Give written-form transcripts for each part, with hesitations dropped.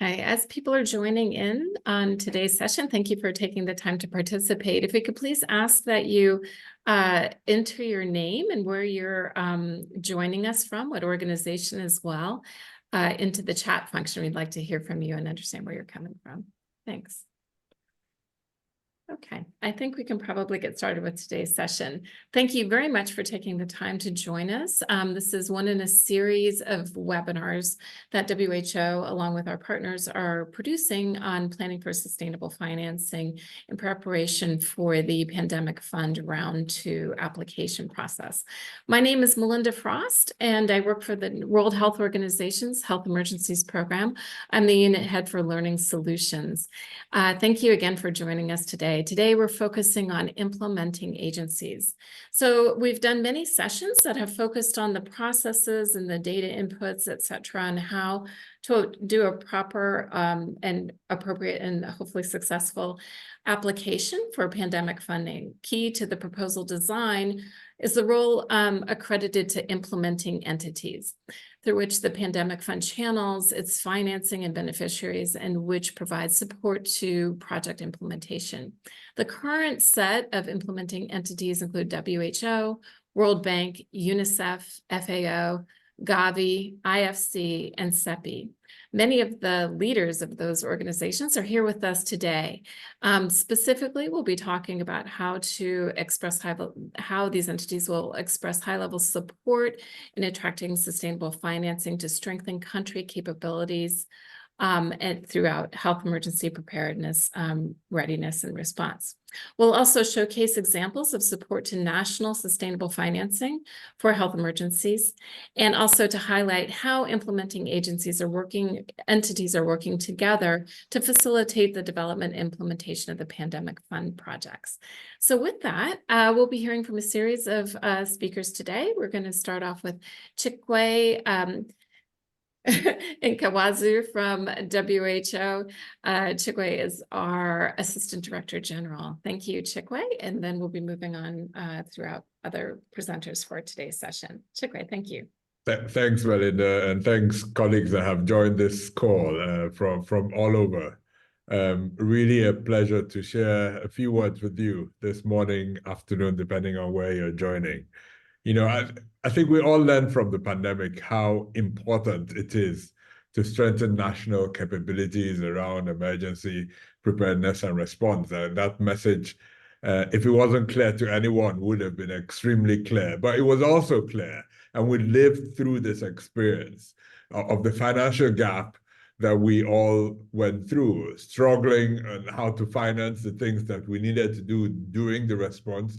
Okay, as people are joining in on today's session, thank you for taking the time to participate. If we could please ask that you enter your name and where you're joining us from, what organization as well, into the chat function. We'd like to hear from you and understand where you're coming from. Thanks. Okay, I think we can probably get started with today's session. Thank you very much for taking the time to join us. This is one in a series of webinars that WHO, along with our partners, are producing on planning for sustainable financing in preparation for the Pandemic Fund Round 2 application process. My name is Melinda Frost, and I work for the World Health Organization's Health Emergencies Program. I'm the unit head for Learning Solutions. Thank you again for joining us today. Today, we're focusing on implementing agencies. So we've done many sessions that have focused on the processes and the data inputs, et cetera, and how to do a proper and appropriate and hopefully successful application for pandemic funding. Key to the proposal design is the role accredited to implementing entities, through which the pandemic fund channels its financing and beneficiaries, and which provides support to project implementation. The current set of implementing entities include WHO, World Bank, UNICEF, FAO, Gavi, IFC, and CEPI. Many of the leaders of those organizations are here with us today. Specifically, we'll be talking about how these entities will express high-level support in attracting sustainable financing to strengthen country capabilities and throughout health emergency preparedness, readiness, and response. We'll also showcase examples of support to national sustainable financing for health emergencies, and also to highlight how implementing entities are working together to facilitate the development and implementation of the pandemic fund projects. So with that, we'll be hearing from a series of speakers today. We're going to start off with Chikwe Nkawazu from WHO. Chikwe is our Assistant Director General. Thank you, Chikwe. And then we'll be moving on throughout other presenters for today's session. Chikwe, thank you. Thanks, Melinda, and thanks, colleagues that have joined this call from all over. Really a pleasure to share a few words with you this morning, afternoon, depending on where you're joining. You know, I think we all learned from the pandemic how important it is to strengthen national capabilities around emergency preparedness and response. That message, if it wasn't clear to anyone, would have been extremely clear. But it was also clear, and we lived through this experience of the financial gap that we all went through, struggling on how to finance the things that we needed to do during the response,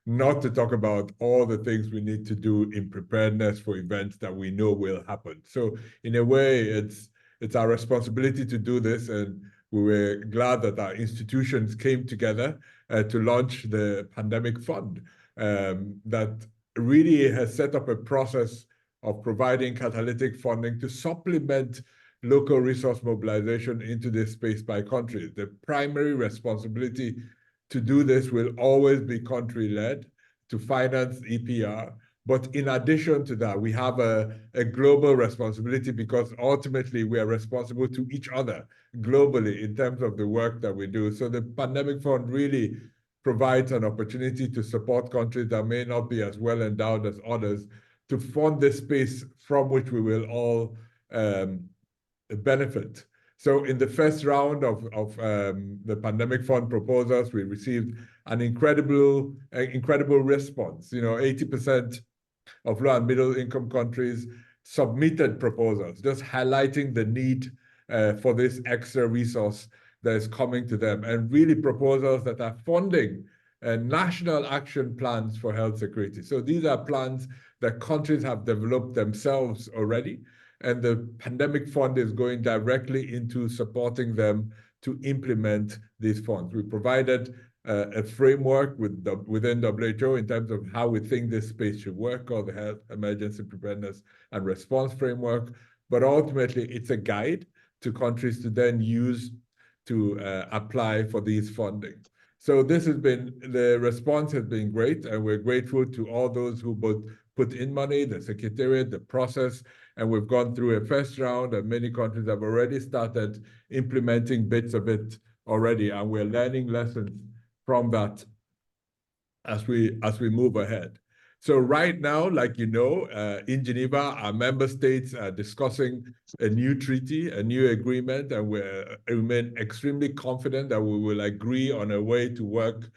not to talk about all the things we need to do in preparedness for events that we know will happen. So in a way, it's our responsibility to do this, and we were glad that our institutions came together to launch the Pandemic Fund that really has set up a process of providing catalytic funding to supplement local resource mobilization into this space by countries. The primary responsibility to do this will always be country-led to finance EPR. But in addition to that, we have a global responsibility, because ultimately we are responsible to each other globally in terms of the work that we do. So the Pandemic Fund really provides an opportunity to support countries that may not be as well endowed as others to fund this space from which we will all benefit. So in the first round of the Pandemic Fund proposals, we received an incredible response. You know, 80% of low and middle income countries submitted proposals, just highlighting the need for this extra resource that is coming to them, and really proposals that are funding national action plans for health security. So these are plans that countries have developed themselves already, and the Pandemic Fund is going directly into supporting them to implement these funds. We provided a framework within WHO in terms of how we think this space should work, called the Health Emergency Preparedness and Response Framework. But ultimately, it's a guide to countries to then use to apply for these funding. So the response has been great, and we're grateful to all those who both put in money, the secretariat, the process, and we've gone through a first round, and many countries have already started implementing bits of it already, and we're learning lessons from that as we move ahead. So right now, like you know, in Geneva, our member states are discussing a new treaty, a new agreement, and we remain extremely confident that we will agree on a way to work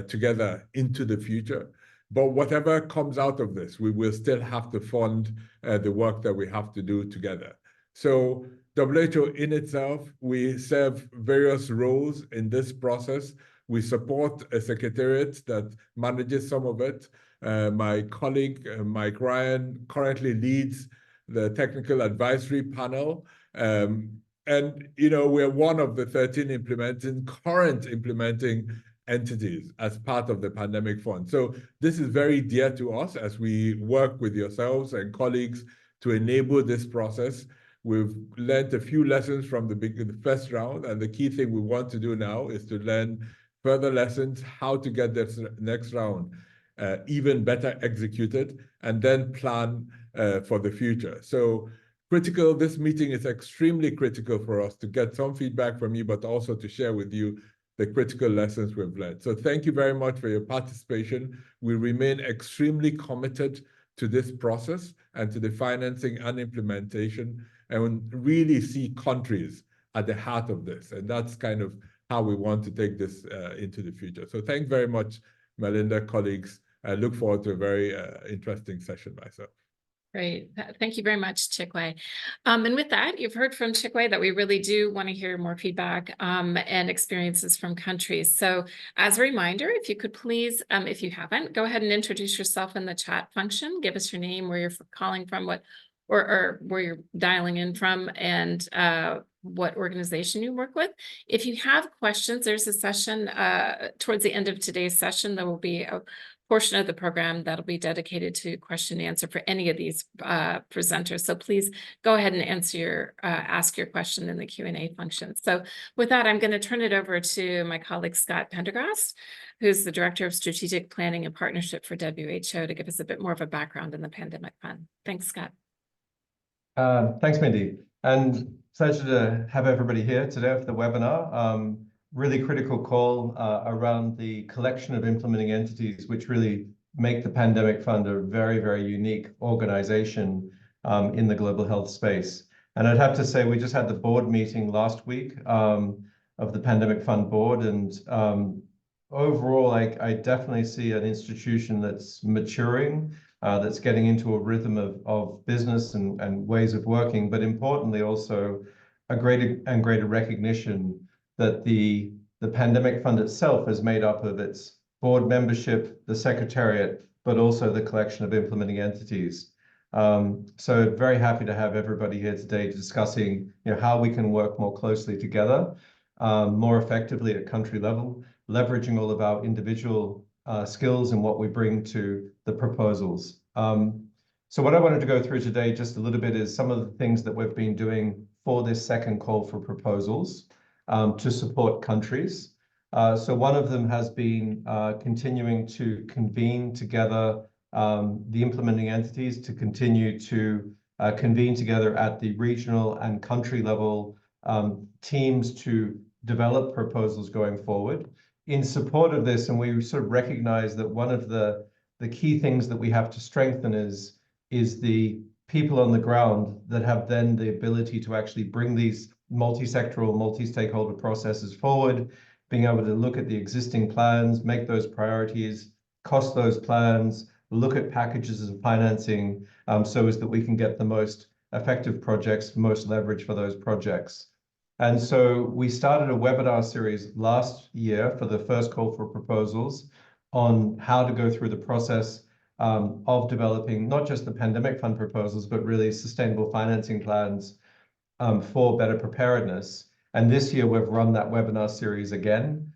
together into the future. But whatever comes out of this, we will still have to fund the work that we have to do together. So WHO in itself, we serve various roles in this process. We support a secretariat that manages some of it. My colleague, Mike Ryan, currently leads the technical advisory panel. And, you know, we're one of the 13 current implementing entities as part of the pandemic fund. So this is very dear to us as we work with yourselves and colleagues to enable this process. We've learned a few lessons from the first round, and the key thing we want to do now is to learn further lessons, how to get this next round even better executed, and then plan for the future. So critical, this meeting is extremely critical for us to get some feedback from you, but also to share with you the critical lessons we've learned. So thank you very much for your participation. We remain extremely committed to this process and to the financing and implementation, and really see countries at the heart of this. And that's kind of how we want to take this into the future. So thanks very much, Melinda, colleagues. I look forward to a very interesting session myself. Great. Thank you very much, Chikwe. And with that, you've heard from Chikwe that we really do want to hear more feedback and experiences from countries. So as a reminder, if you could please, if you haven't, go ahead and introduce yourself in the chat function. Give us your name, where you're calling from, or where you're dialing in from, and what organization you work with. If you have questions, there's a session towards the end of today's session. There will be a portion of the program that'll be dedicated to question and answer for any of these presenters. So please go ahead and ask your question in the Q&A function. So with that, I'm going to turn it over to my colleague, Scott Pendergast, who's the Director of Strategic Planning and Partnership for WHO, to give us a bit more of a background in the Pandemic Fund. Thanks, Scott. Thanks, Mindy. And pleasure to have everybody here today for the webinar. Really critical call around the collection of implementing entities, which really make the Pandemic Fund a very, very unique organization in the global health space. And I'd have to say, we just had the board meeting last week of the Pandemic Fund board. And overall, I definitely see an institution that's maturing, that's getting into a rhythm of business and ways of working, but importantly, also a greater recognition that the Pandemic Fund itself is made up of its board membership, the secretariat, but also the collection of implementing entities. So very happy to have everybody here today discussing how we can work more closely together, more effectively at country level, leveraging all of our individual skills and what we bring to the proposals. So what I wanted to go through today just a little bit is some of the things that we've been doing for this second call for proposals to support countries. So one of them has been continuing to convene together the implementing entities to continue to convene together at the regional and country level teams to develop proposals going forward. In support of this, and we sort of recognize that one of the key things that we have to strengthen is the people on the ground that have then the ability to actually bring these multi-sectoral, multi-stakeholder processes forward, being able to look at the existing plans, make those priorities, cost those plans, look at packages of financing, so as that we can get the most effective projects, most leverage for those projects. And so we started a webinar series last year for the first call for proposals on how to go through the process of developing not just the Pandemic Fund proposals, but really sustainable financing plans for better preparedness. And this year we've run that webinar series again,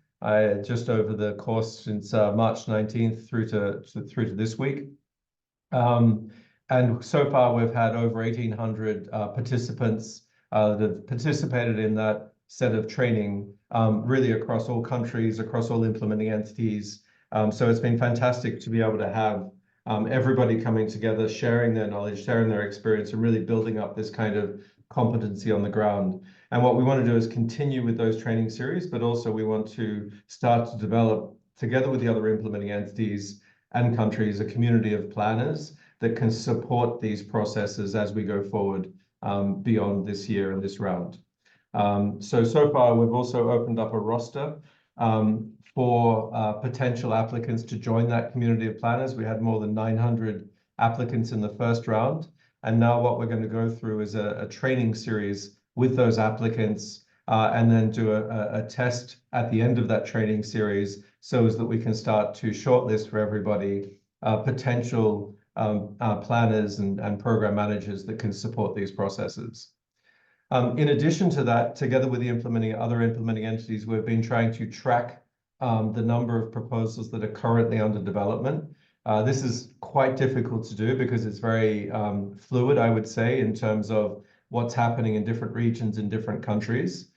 just over the course since March 19th through to this week. And so far we've had over 1,800 participants that have participated in that set of training, really across all countries, across all implementing entities. So it's been fantastic to be able to have everybody coming together, sharing their knowledge, sharing their experience, and really building up this kind of competency on the ground. And what we want to do is continue with those training series, but also we want to start to develop, together with the other implementing entities and countries, a community of planners that can support these processes as we go forward beyond this year and this round. So far, we've also opened up a roster for potential applicants to join that community of planners. We had more than 900 applicants in the first round. And now what we're going to go through is a training series with those applicants and then do a test at the end of that training series so as that we can start to shortlist for everybody potential planners and program managers that can support these processes. In addition to that, together with the other implementing entities, we've been trying to track the number of proposals that are currently under development. This is quite difficult to do because it's very fluid, I would say, in terms of what's happening in different regions in different countries.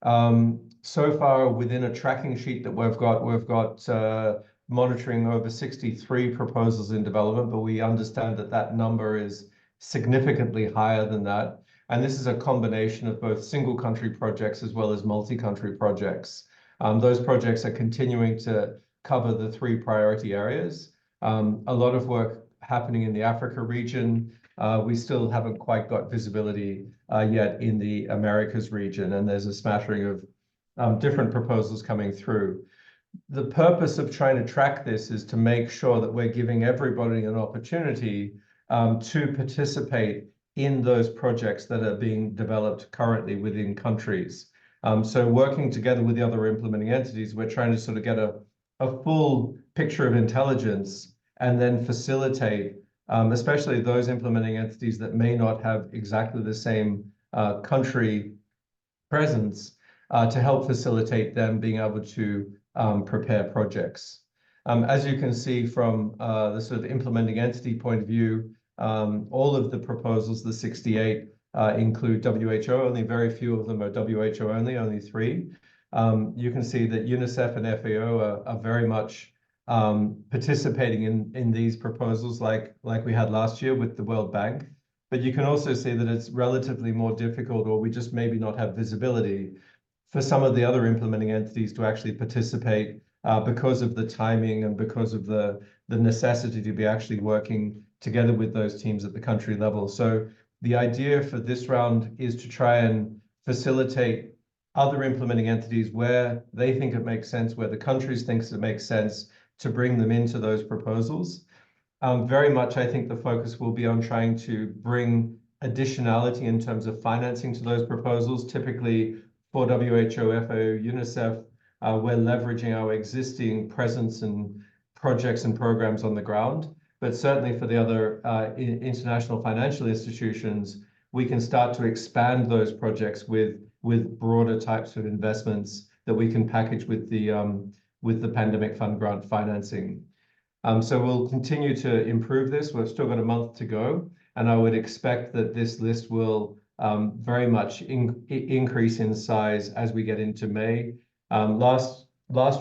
So far, within a tracking sheet that we've got monitoring over 63 proposals in development, but we understand that that number is significantly higher than that. And this is a combination of both single country projects as well as multi-country projects. Those projects are continuing to cover the 3 priority areas. A lot of work happening in the Africa region. We still haven't quite got visibility yet in the Americas region, and there's a smattering of different proposals coming through. The purpose of trying to track this is to make sure that we're giving everybody an opportunity to participate in those projects that are being developed currently within countries. So working together with the other implementing entities, we're trying to sort of get a full picture of intelligence and then facilitate, especially those implementing entities that may not have exactly the same country presence, to help facilitate them being able to prepare projects. As you can see from the sort of implementing entity point of view, all of the proposals, the 68, include WHO. Only very few of them are WHO only 3. You can see that UNICEF and FAO are very much participating in these proposals like we had last year with the World Bank. But you can also see that it's relatively more difficult, or we just maybe not have visibility for some of the other implementing entities to actually participate because of the timing and because of the necessity to be actually working together with those teams at the country level. So the idea for this round is to try and facilitate other implementing entities where they think it makes sense, where the countries think it makes sense, to bring them into those proposals. Very much, I think the focus will be on trying to bring additionality in terms of financing to those proposals. Typically for WHO, FAO, UNICEF, we're leveraging our existing presence and projects and programs on the ground. But certainly for the other international financial institutions, we can start to expand those projects with broader types of investments that we can package with the pandemic fund grant financing. So we'll continue to improve this. We've still got a month to go, and I would expect that this list will very much increase in size as we get into May. Last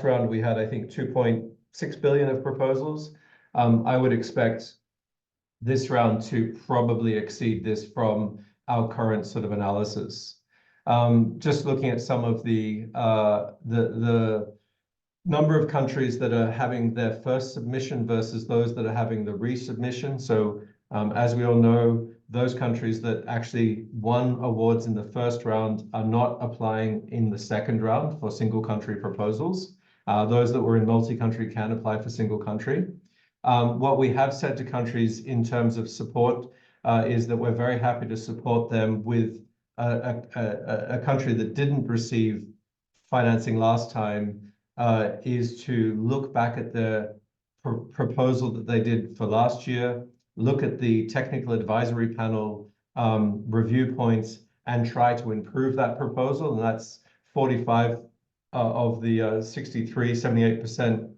round we had, I think, 2.6 billion of proposals. I would expect this round to probably exceed this from our current sort of analysis. Just looking at some of the number of countries that are having their first submission versus those that are having the resubmission. So as we all know, those countries that actually won awards in the first round are not applying in the second round for single country proposals. Those that were in multi-country can apply for single country. What we have said to countries in terms of support is that we're very happy to support them with a country that didn't receive financing last time, is to look back at the proposal that they did for last year, look at the technical advisory panel review points, and try to improve that proposal. And that's 45 of the 63, 78%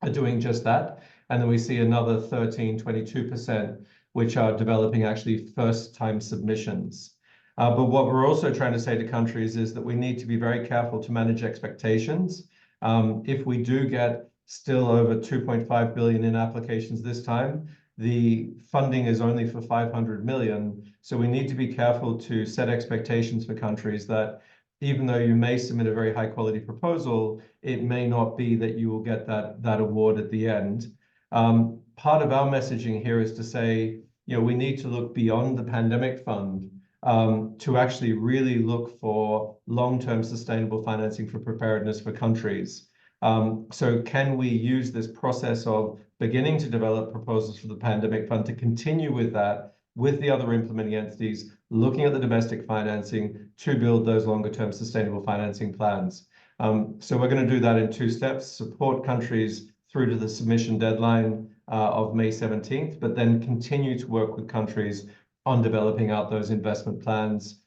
are doing just that. And then we see another 13, 22%, which are developing actually first-time submissions. But what we're also trying to say to countries is that we need to be very careful to manage expectations. If we do get still over 2.5 billion in applications this time, the funding is only for 500 million. So we need to be careful to set expectations for countries that even though you may submit a very high quality proposal, it may not be that you will get that award at the end. Part of our messaging here is to say, we need to look beyond the pandemic fund to actually really look for long-term sustainable financing for preparedness for countries. So can we use this process of beginning to develop proposals for the pandemic fund to continue with that, with the other implementing entities, looking at the domestic financing to build those longer-term sustainable financing plans? So we're going to do that in 2 steps, support countries through to the submission deadline of May 17th, but then continue to work with countries on developing out those investment plans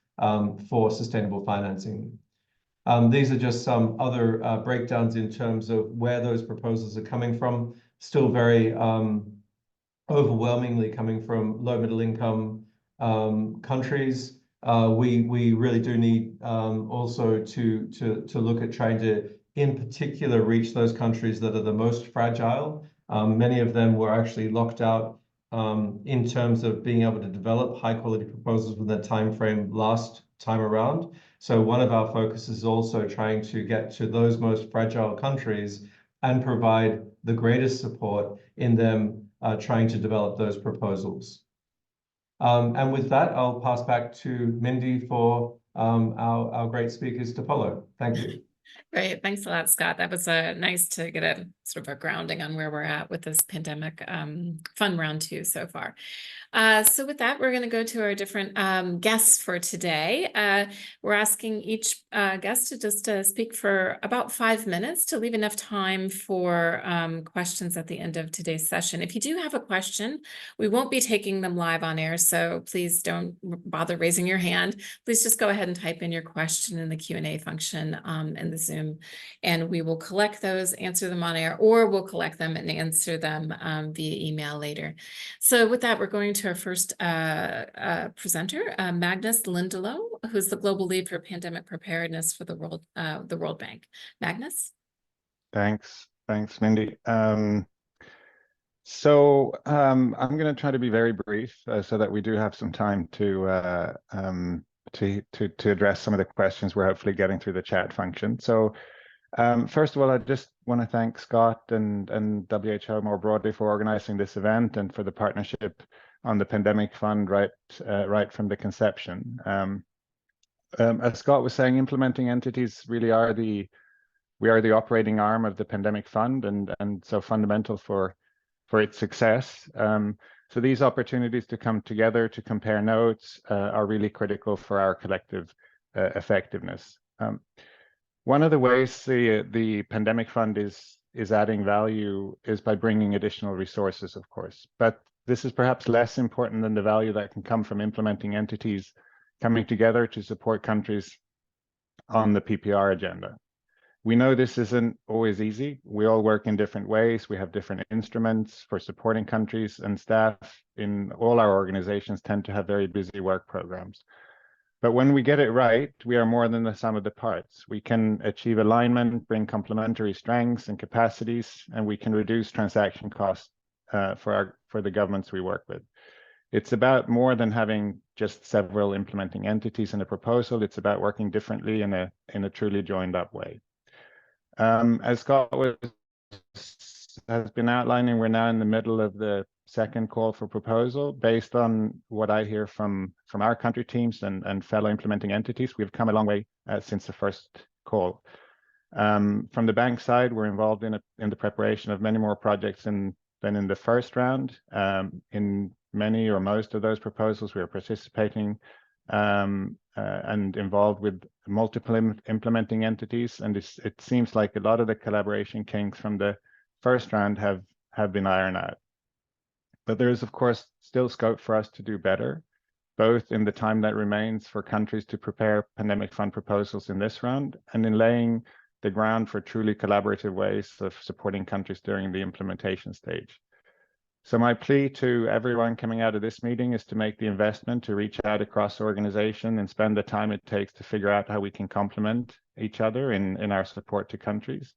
for sustainable financing. These are just some other breakdowns in terms of where those proposals are coming from. Still very overwhelmingly coming from low middle income countries. We really do need also to look at trying to, in particular, reach those countries that are the most fragile. Many of them were actually locked out in terms of being able to develop high quality proposals within that time frame last time around. So one of our focuses is also trying to get to those most fragile countries and provide the greatest support in them trying to develop those proposals. And with that, I'll pass back to Mindy for our great speakers to follow. Thank you. Great. Thanks a lot, Scott. That was nice to get a sort of a grounding on where we're at with this pandemic fund round 2 so far. So with that, we're going to go to our different guests for today. We're asking each guest to just speak for about 5 minutes to leave enough time for questions at the end of today's session. If you do have a question, we won't be taking them live on air, so please don't bother raising your hand. Please just go ahead and type in your question in the Q&A function in the Zoom, and we will collect those, answer them on air, or we'll collect them and answer them via email later. So with that, we're going to our first presenter, Magnus Lindelow, who's the Global Lead for Pandemic Preparedness for the World Bank. Magnus? Thanks, Mindy. So I'm going to try to be very brief so that we do have some time to address some of the questions we're hopefully getting through the chat function. So first of all, I just want to thank Scott and WHO more broadly for organizing this event and for the partnership on the pandemic fund right from the conception. As Scott was saying, implementing entities really are the operating arm of the pandemic fund, and so fundamental for its success. So these opportunities to come together to compare notes are really critical for our collective effectiveness. One of the ways the pandemic fund is adding value is by bringing additional resources, of course, but this is perhaps less important than the value that can come from implementing entities coming together to support countries on the PPR agenda. We know this isn't always easy. We all work in different ways. We have different instruments for supporting countries, and staff in all our organizations tend to have very busy work programs. But when we get it right, we are more than the sum of the parts. We can achieve alignment, bring complementary strengths and capacities, and we can reduce transaction costs for the governments we work with. It's about more than having just several implementing entities in a proposal. It's about working differently in a truly joined up way. As Scott has been outlining, we're now in the middle of the second call for proposal. Based on what I hear from our country teams and fellow implementing entities, we've come a long way since the first call. From the bank side, we're involved in the preparation of many more projects than in the first round. In many or most of those proposals, we are participating and involved with multiple implementing entities, and it seems like a lot of the collaboration kinks from the first round have been ironed out. But there is, of course, still scope for us to do better, both in the time that remains for countries to prepare pandemic fund proposals in this round, and in laying the ground for truly collaborative ways of supporting countries during the implementation stage. So my plea to everyone coming out of this meeting is to make the investment to reach out across the organization and spend the time it takes to figure out how we can complement each other in our support to countries.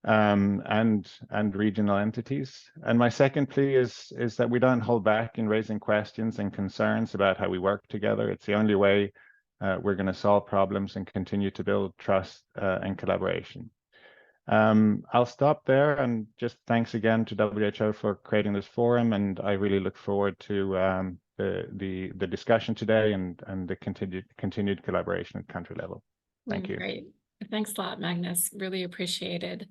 and regional entities. And my second plea is that we don't hold back in raising questions and concerns about how we work together. It's the only way we're going to solve problems and continue to build trust and collaboration. I'll stop there, and just thanks again to WHO for creating this forum, and I really look forward to the discussion today and the continued collaboration at country level. Thank you. Great. Thanks a lot, Magnus. Really appreciated.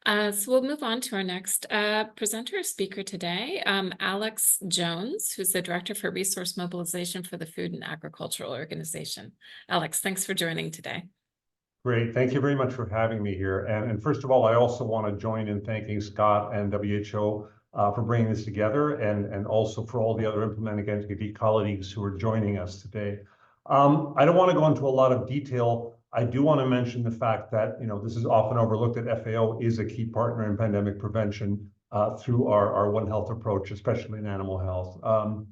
So we'll move on to our next presenter speaker today, Alex Jones, who's the Director for Resource Mobilization for the Food and Agricultural Organization. Alex, thanks for joining today. Great. Thank you very much for having me here. And first of all, I also want to join in thanking Scott and WHO for bringing this together, and also for all the other implementing entity colleagues who are joining us today. I don't want to go into a lot of detail. I do want to mention the fact that, this is often overlooked, that FAO is a key partner in pandemic prevention through our One Health approach, especially in animal health.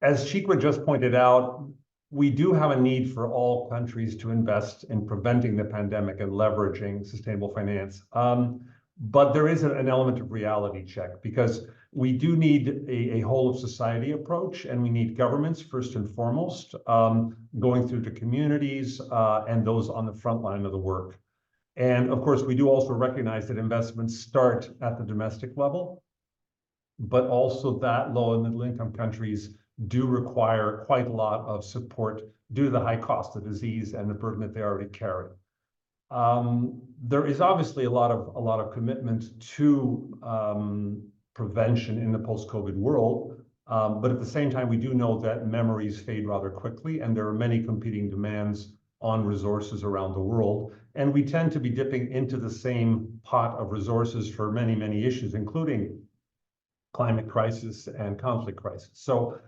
As Chikwa just pointed out, we do have a need for all countries to invest in preventing the pandemic and leveraging sustainable finance. But there is an element of reality check, because we do need a whole of society approach, and we need governments first and foremost, going through to communities and those on the front line of the work. And of course, we do also recognize that investments start at the domestic level, but also that low and middle income countries do require quite a lot of support due to the high cost of disease and the burden that they already carry. There is obviously a lot of commitment to prevention in the post-COVID world, but at the same time, we do know that memories fade rather quickly, and there are many competing demands on resources around the world, and we tend to be dipping into the same pot of resources for many, many issues, including climate crisis and conflict crisis. So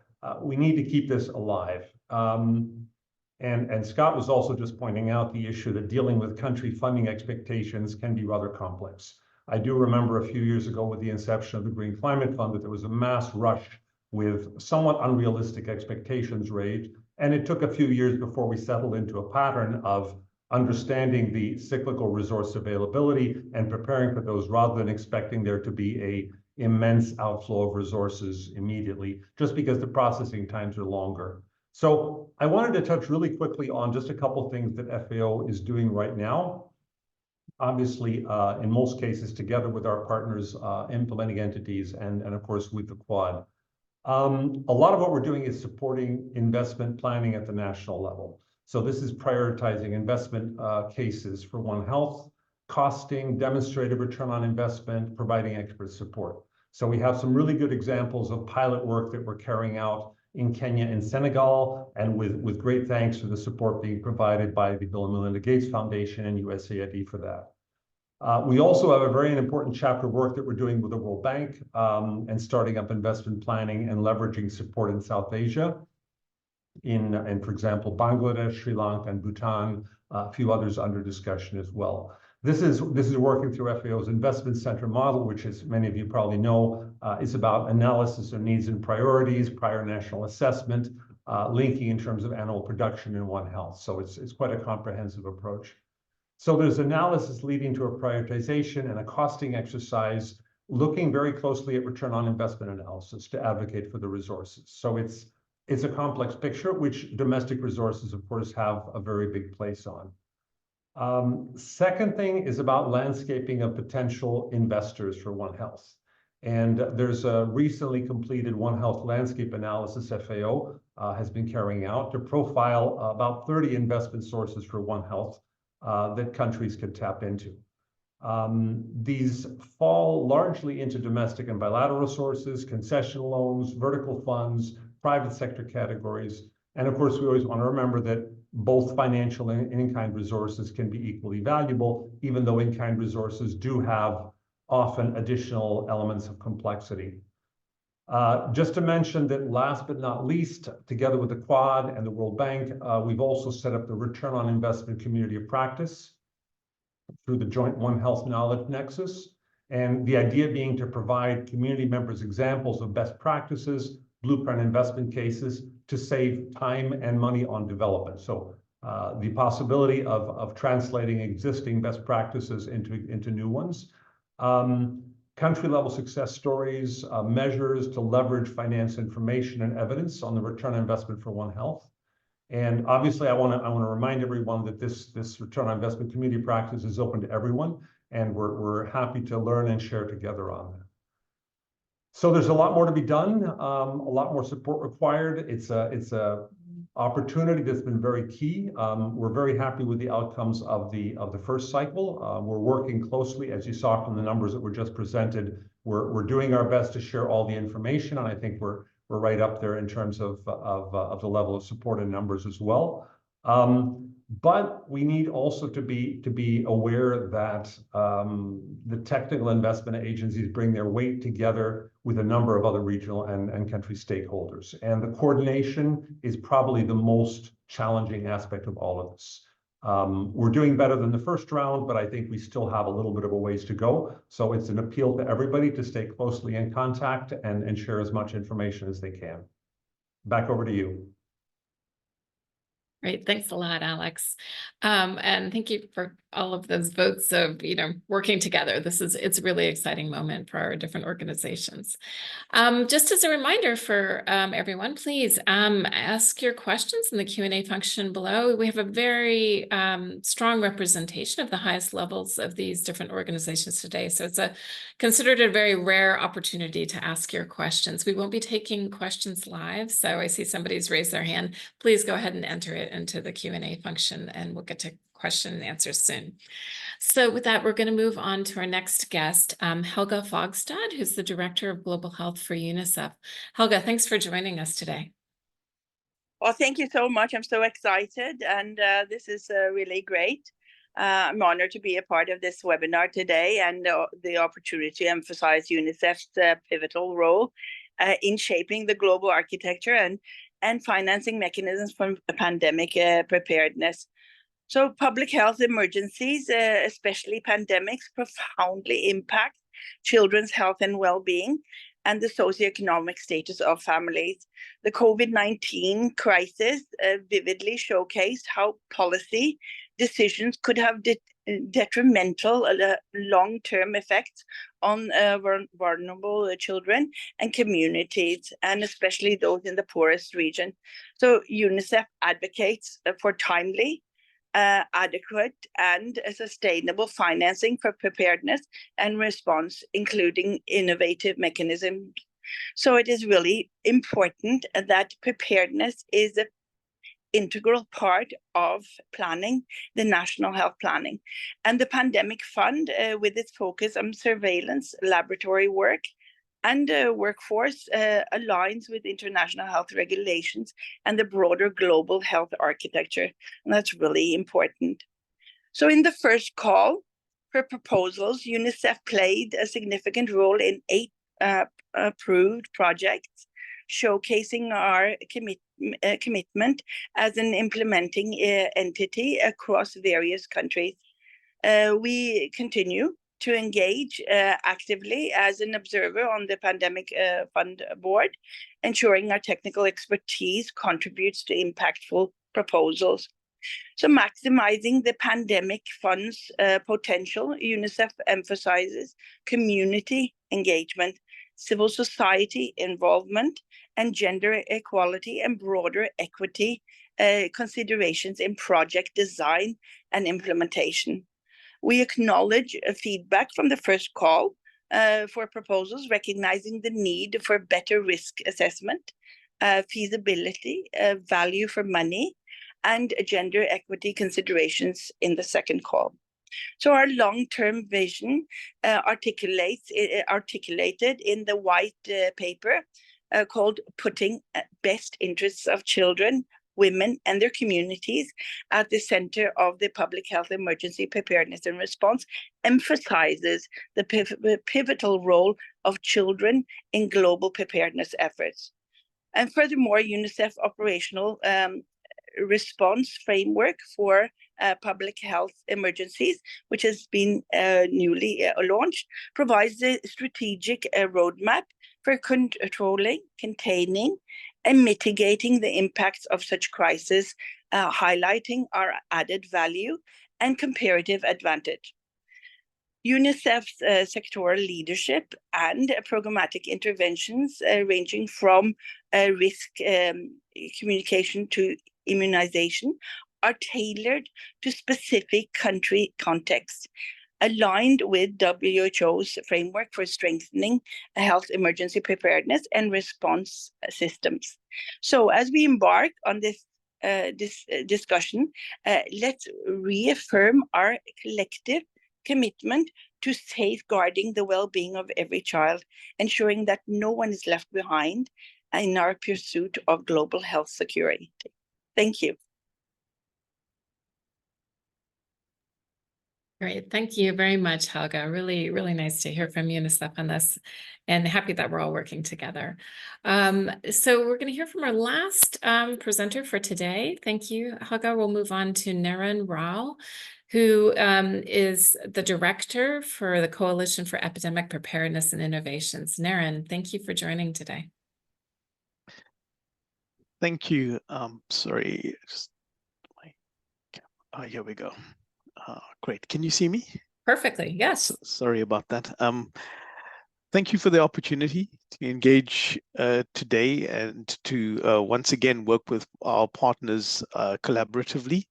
we need to keep this alive. And Scott was also just pointing out the issue that dealing with country funding expectations can be rather complex. I do remember a few years ago with the inception of the Green Climate Fund that there was a mass rush with somewhat unrealistic expectations raised, and it took a few years before we settled into a pattern of understanding the cyclical resource availability and preparing for those, rather than expecting there to be a immense outflow of resources immediately, just because the processing times are longer. So I wanted to touch really quickly on just a couple of things that FAO is doing right now. Obviously, in most cases, together with our partners, implementing entities, and of course with the Quad. A lot of what we're doing is supporting investment planning at the national level. So this is prioritizing investment cases for One Health, costing, demonstrated return on investment, providing expert support. So we have some really good examples of pilot work that we're carrying out in Kenya and Senegal, and with great thanks for the support being provided by the Bill and Melinda Gates Foundation and USAID for that. We also have a very important chapter of work that we're doing with the World Bank and starting up investment planning and leveraging support in South Asia, for example, Bangladesh, Sri Lanka, and Bhutan, a few others under discussion as well. This is working through FAO's investment center model, which, as many of you probably know, is about analysis of needs and priorities, prior national assessment, linking in terms of annual production in One Health. So it's quite a comprehensive approach. So there's analysis leading to a prioritization and a costing exercise, looking very closely at return on investment analysis to advocate for the resources. So it's a complex picture, which domestic resources, of course, have a very big place on. Second thing is about landscaping of potential investors for One Health. And there's a recently completed One Health landscape analysis FAO has been carrying out to profile about 30 investment sources for One Health that countries could tap into. These fall largely into domestic and bilateral sources, concession loans, vertical funds, private sector categories. And of course, we always want to remember that both financial and in-kind resources can be equally valuable, even though in-kind resources do have often additional elements of complexity. Just to mention that last but not least, together with the Quad and the World Bank, we've also set up the Return on Investment Community of Practice through the joint One Health Knowledge Nexus. And the idea being to provide community members examples of best practices, blueprint investment cases to save time and money on development. So the possibility of translating existing best practices into new ones. Country-level success stories, measures to leverage finance information and evidence on the return on investment for One Health. And obviously, I want to remind everyone that this return on investment community practice is open to everyone, and we're happy to learn and share together on that. So there's a lot more to be done, a lot more support required. It's a opportunity that's been very key. We're very happy with the outcomes of the first cycle. We're working closely, as you saw from the numbers that were just presented. We're doing our best to share all the information, and I think we're right up there in terms of the level of support and numbers as well. But we need also to be aware that the technical investment agencies bring their weight together with a number of other regional and country stakeholders. And the coordination is probably the most challenging aspect of all of this. We're doing better than the first round, but I think we still have a little bit of a ways to go. So it's an appeal to everybody to stay closely in contact and share as much information as they can. Back over to you. Great. Thanks a lot, Alex. And thank you for all of those votes of, working together. It's a really exciting moment for our different organizations. Just as a reminder for everyone, please ask your questions in the Q&A function below. We have a very strong representation of the highest levels of these different organizations today. So it's considered a very rare opportunity to ask your questions. We won't be taking questions live. So I see somebody's raised their hand. Please go ahead and enter it into the Q&A function, and we'll get to question and answer soon. So with that, we're going to move on to our next guest, Helga Fogstad, who's the Director of Global Health for UNICEF. Helga, thanks for joining us today. Well, thank you so much. I'm so excited, and this is really great. I'm honored to be a part of this webinar today and the opportunity to emphasize UNICEF's pivotal role in shaping the global architecture and financing mechanisms for pandemic preparedness. So public health emergencies, especially pandemics, profoundly impact children's health and well-being and the socioeconomic status of families. The COVID-19 crisis vividly showcased how policy decisions could have detrimental long-term effects on vulnerable children and communities, and especially those in the poorest region. So UNICEF advocates for timely, adequate and sustainable financing for preparedness and response, including innovative mechanisms. So it is really important that preparedness is an integral part of planning, the national health planning. And the Pandemic Fund, with its focus on surveillance, laboratory work, and workforce aligns with international health regulations and the broader global health architecture. And that's really important. So in the first call for proposals, UNICEF played a significant role in 8 approved projects, showcasing our commitment as an implementing entity across various countries. We continue to engage actively as an observer on the Pandemic Fund Board, ensuring our technical expertise contributes to impactful proposals. So maximizing the Pandemic Fund's potential, UNICEF emphasizes community engagement, civil society involvement, and gender equality and broader equity considerations in project design and implementation. We acknowledge feedback from the first call for proposals, recognizing the need for better risk assessment, feasibility, value for money, and gender equity considerations in the second call. So our long-term vision articulated in the white paper called Putting Best Interests of Children, Women and their communities at the center of the public health emergency preparedness and response emphasizes the pivotal role of children in global preparedness efforts. And furthermore, UNICEF operational response framework for public health emergencies, which has been newly launched, provides a strategic roadmap for controlling, containing, and mitigating the impacts of such crises, highlighting our added value and comparative advantage. UNICEF's sectoral leadership and programmatic interventions ranging from risk communication to immunization are tailored to specific country contexts, aligned with WHO's framework for strengthening health emergency preparedness and response systems. So as we embark on this discussion, let's reaffirm our collective commitment to safeguarding the well-being of every child, ensuring that no one is left behind in our pursuit of global health security. Thank you. Great. Thank you very much, Helga. Really, really nice to hear from UNICEF on this, and happy that we're all working together. So we're going to hear from our last presenter for today. Thank you, Helga. We'll move on to Naren Rao, who is the director for the Coalition for Epidemic Preparedness and Innovations. Naren, thank you for joining today. Thank you. Sorry, just here we go. Great. Can you see me? Perfectly. Yes. Sorry about that. Thank you for the opportunity to engage today and to once again work with our partners collaboratively.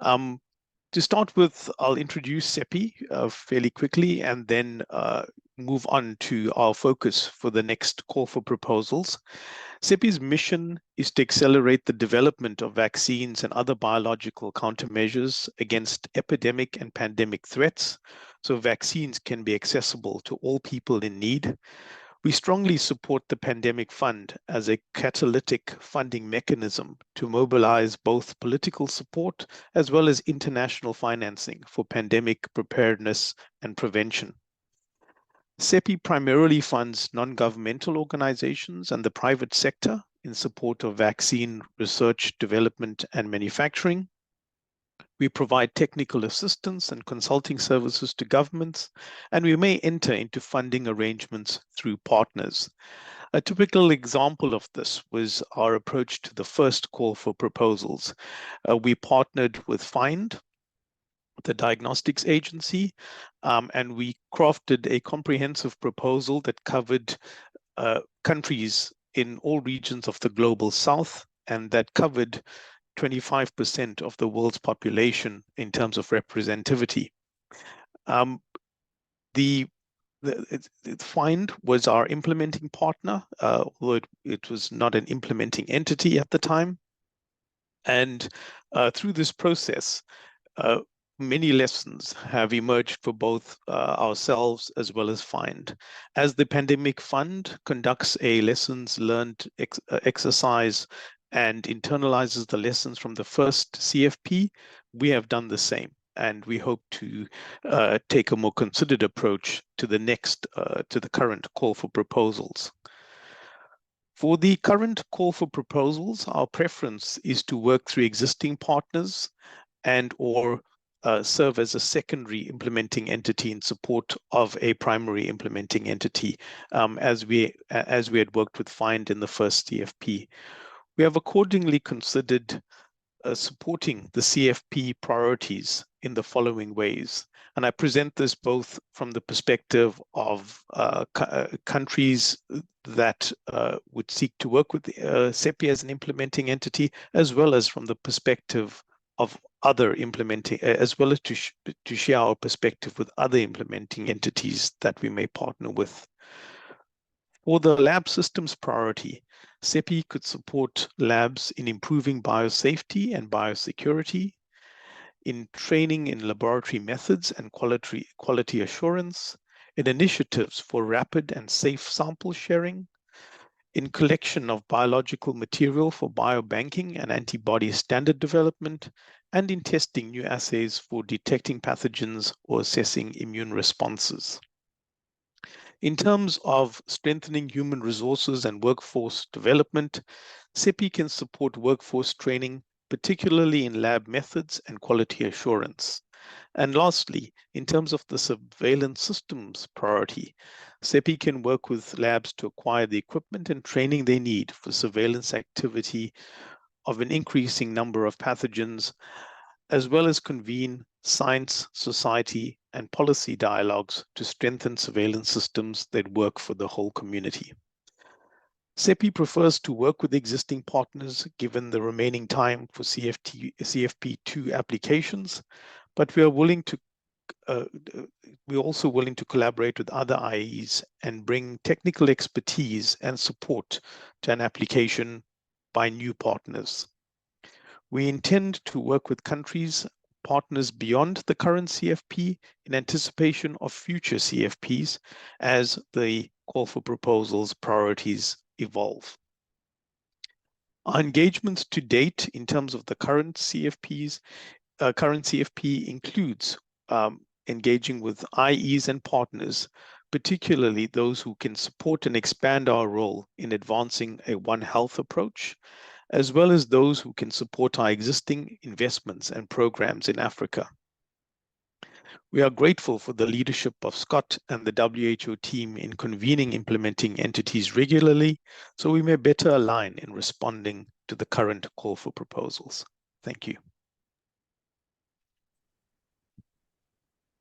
To start with, I'll introduce CEPI fairly quickly and then move on to our focus for the next call for proposals. CEPI's mission is to accelerate the development of vaccines and other biological countermeasures against epidemic and pandemic threats, so vaccines can be accessible to all people in need. We strongly support the Pandemic Fund as a catalytic funding mechanism to mobilize both political support as well as international financing for pandemic preparedness and prevention. CEPI primarily funds non-governmental organizations and the private sector in support of vaccine research, development, and manufacturing. We provide technical assistance and consulting services to governments, and we may enter into funding arrangements through partners. A typical example of this was our approach to the first call for proposals. We partnered with FIND, the diagnostics agency, and we crafted a comprehensive proposal that covered countries in all regions of the global south, and that covered 25% of the world's population in terms of representativity. The FIND was our implementing partner, although it was not an implementing entity at the time. And through this process, many lessons have emerged for both ourselves as well as FIND. As the Pandemic Fund conducts a lessons learned exercise and internalizes the lessons from the first CFP, we have done the same. And we hope to take a more considered approach to the next, to the current call for proposals. For the current call for proposals, our preference is to work through existing partners and or serve as a secondary implementing entity in support of a primary implementing entity, as we had worked with FIND in the first CFP. We have accordingly considered supporting the CFP priorities in the following ways. And I present this both from the perspective of countries that would seek to work with CEPI as an implementing entity, as well as from the perspective of other implementing, as well as to share our perspective with other implementing entities that we may partner with. For the lab systems priority, CEPI could support labs in improving biosafety and biosecurity, in training in laboratory methods and quality assurance, in initiatives for rapid and safe sample sharing, in collection of biological material for biobanking and antibody standard development, and in testing new assays for detecting pathogens or assessing immune responses. In terms of strengthening human resources and workforce development, CEPI can support workforce training, particularly in lab methods and quality assurance. And lastly, in terms of the surveillance systems priority, CEPI can work with labs to acquire the equipment and training they need for surveillance activity of an increasing number of pathogens, as well as convene science, society, and policy dialogues to strengthen surveillance systems that work for the whole community. CEPI prefers to work with existing partners given the remaining time for CFP2 applications, but we're also willing to collaborate with other IAEs and bring technical expertise and support to an application by new partners. We intend to work with partners beyond the current CFP in anticipation of future CFPs as the call for proposals priorities evolve. Our engagements to date in terms of the current CFP includes engaging with IEs and partners, particularly those who can support and expand our role in advancing a One Health approach, as well as those who can support our existing investments and programs in Africa. We are grateful for the leadership of Scott and the WHO team in convening implementing entities regularly, so we may better align in responding to the current call for proposals. Thank you.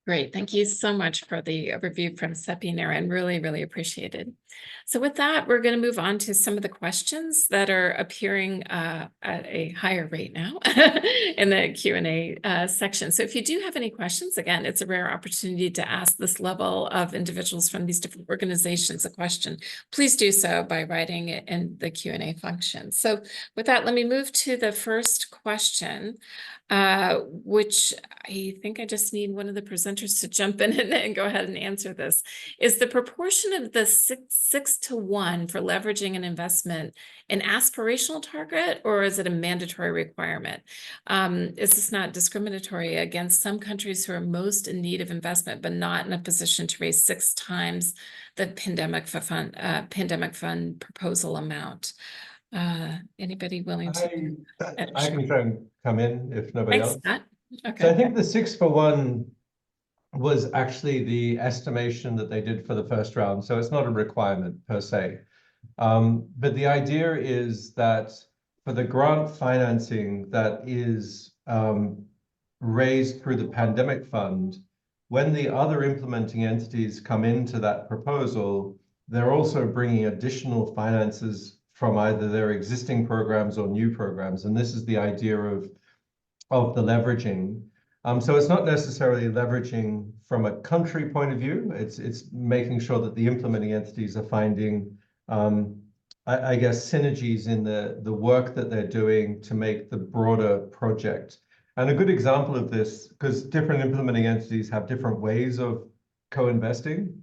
Great. Thank you so much for the overview from CEPI, Naren. Really, really appreciated. So with that, we're going to move on to some of the questions that are appearing at a higher rate now in the Q&A section. So if you do have any questions, again, it's a rare opportunity to ask this level of individuals from these different organizations a question. Please do so by writing it in the Q&A function. So with that, let me move to the first question, which I think I just need one of the presenters to jump in and go ahead and answer this. Is the proportion of the 6 to 1 for leveraging an investment an aspirational target, or is it a mandatory requirement? Is this not discriminatory against some countries who are most in need of investment, but not in a position to raise 6 times the pandemic fund proposal amount? Anybody willing to? I can try and come in if nobody Thanks, else. Scott. Okay. So I think the 6 for 1 was actually the estimation that they did for the first round. So it's not a requirement per se. But the idea is that for the grant financing that is raised through the pandemic fund, when the other implementing entities come into that proposal, they're also bringing additional finances from either their existing programs or new programs. And this is the idea of the leveraging. So it's not necessarily leveraging from a country point of view. It's making sure that the implementing entities are finding, I guess, synergies in the work that they're doing to make the broader project. And a good example of this, because different implementing entities have different ways of co-investing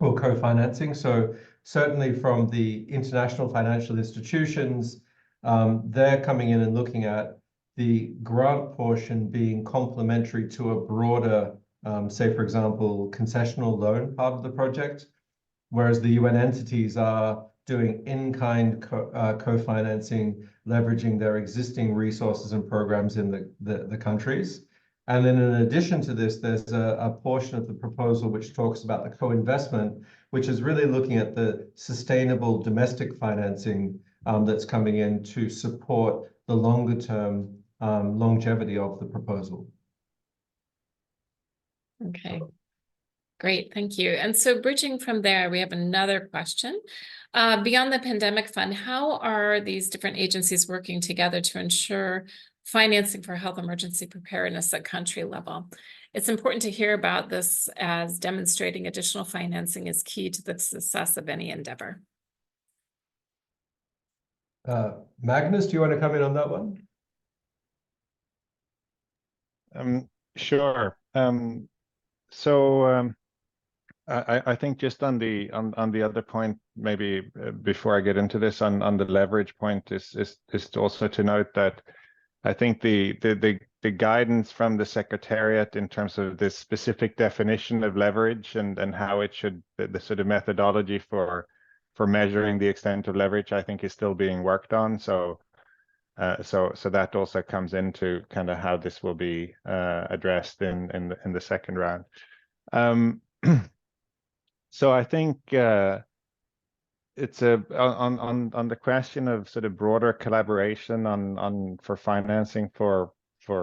or co-financing. So certainly from the international financial institutions, they're coming in and looking at the grant portion being complementary to a broader, say, for example, concessional loan part of the project, whereas the UN entities are doing in-kind co-financing, leveraging their existing resources and programs in the countries. And then in addition to this, there's a portion of the proposal which talks about the co-investment, which is really looking at the sustainable domestic financing that's coming in to support the longer term longevity of the proposal. Okay, great, thank you. And so bridging from there, we have another question. Beyond the pandemic fund, how are these different agencies working together to ensure financing for health emergency preparedness at country level? It's important to hear about this, as demonstrating additional financing is key to the success of any endeavor. Magnus, do you want to come in on that one? Sure. I think just on the other point, maybe before I get into this, on the leverage point, is also to note that I think the guidance from the Secretariat in terms of this specific definition of leverage and how it should, the sort of methodology for measuring the extent of leverage, I think is still being worked on. So So that also comes into kind of how this will be addressed in the second round. So I think it's on the question of sort of broader collaboration for financing for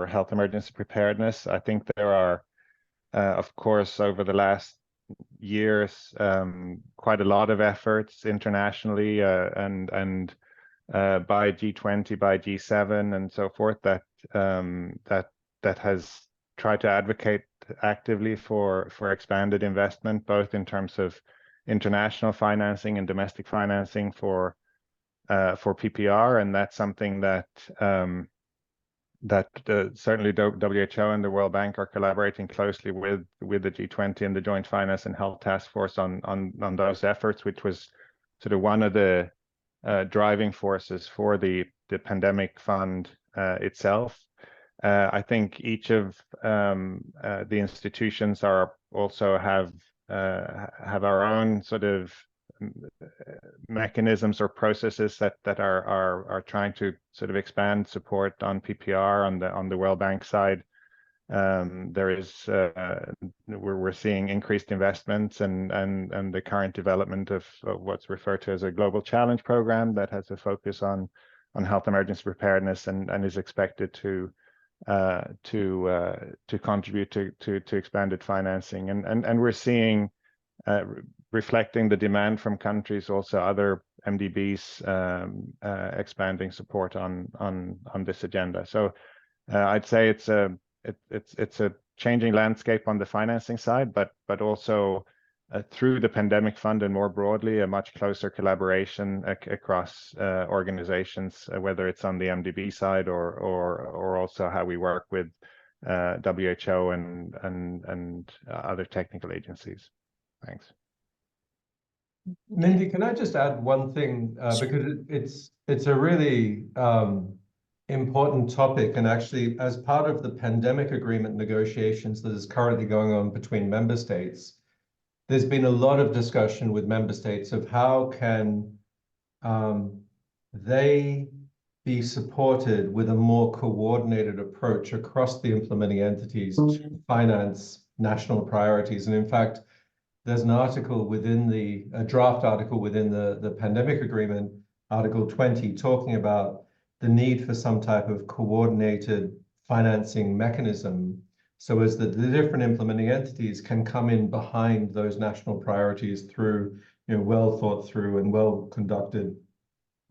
health emergency preparedness. I think there are, of course, over the last years, quite a lot of efforts internationally and by G20, by G7, and so forth that has tried to advocate actively for expanded investment, both in terms of international financing and domestic financing for PPR, and that's something that certainly WHO and the World Bank are collaborating closely with the G20 and the Joint Finance and Health Task Force on those efforts, which was sort of one of the driving forces for the pandemic fund itself. I think each of the institutions also have our own sort of mechanisms or processes that are trying to sort of expand support on PPR on the World Bank side. We're seeing increased investments and the current development of what's referred to as a global challenge program that has a focus on health emergency preparedness and is expected to contribute to expanded financing, and we're seeing, reflecting the demand from countries, also other MDBs expanding support on this agenda. So I'd say it's a changing landscape on the financing side, but also through the pandemic fund and more broadly, a much closer collaboration across organizations, whether it's on the MDB side or also how we work with WHO and other technical agencies. Thanks. Mindy, can I just add one thing? Because it's a really important topic, and actually, as part of the pandemic agreement negotiations that is currently going on between member states, there's been a lot of discussion with member states of how can they be supported with a more coordinated approach across the implementing entities to finance national priorities. And in fact, there's an article within a draft article within the pandemic agreement, Article 20, talking about the need for some type of coordinated financing mechanism so as that the different implementing entities can come in behind those national priorities through, well thought through and well conducted